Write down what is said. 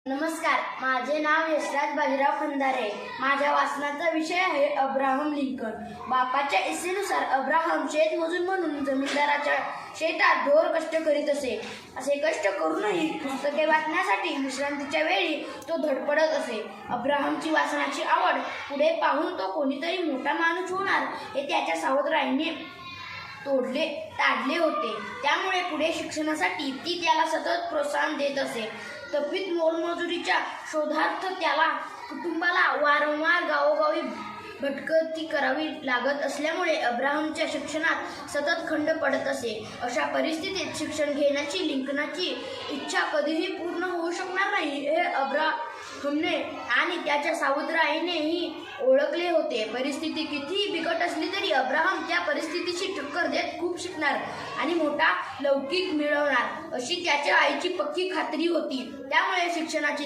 नमस्कार, माझे नाव यशराज बाजीराव खंदारे. माझ्या वाचनाचा विषय आहे अब्राहम लिंकन. बापाच्या इच्छेनुसार अब्राहम शेतमजूर म्हणून जमीनदाराच्या शेतात घोर कष्ट करीत असे. असे कष्ट करूनही पुस्तके वाचण्यासाठी विश्रांतीच्या वेळी तो धडपडत असे. अब्राहमची वाचनाची आवड पुढे पाहून तो कोणीतरी मोठा माणूस होणार हे त्याच्या सावत्राईने ताडले होते. त्यामुळे पुढे शिक्षणासाठी ती त्याला सतत प्रोत्साहन देत असे. तफीत मोलमजुरीच्या शोधार्थ त्याला कुटुंबाला वारंवार गावोगावी भटकंती करावी लागत असल्यामुळे अब्राहमच्या शिक्षणात सतत खंड पडत असे. अशा परिस्थितीत शिक्षण घेण्याची लिंकनाची इच्छा कधीही पूर्ण होऊ शकणार नाही हे अब्राहमने आणि त्याच्या सावत्राईनेही ओळखले होते. परिस्थिती कितीही बिकट असली तरी अब्राहम त्या परिस्थितीशी टक्कर देत खूप शिकणार आणि मोठा लौकिक मिळवणार अशी त्याच्या आईची पक्की खात्री होती. त्यामुळे शिक्षणाची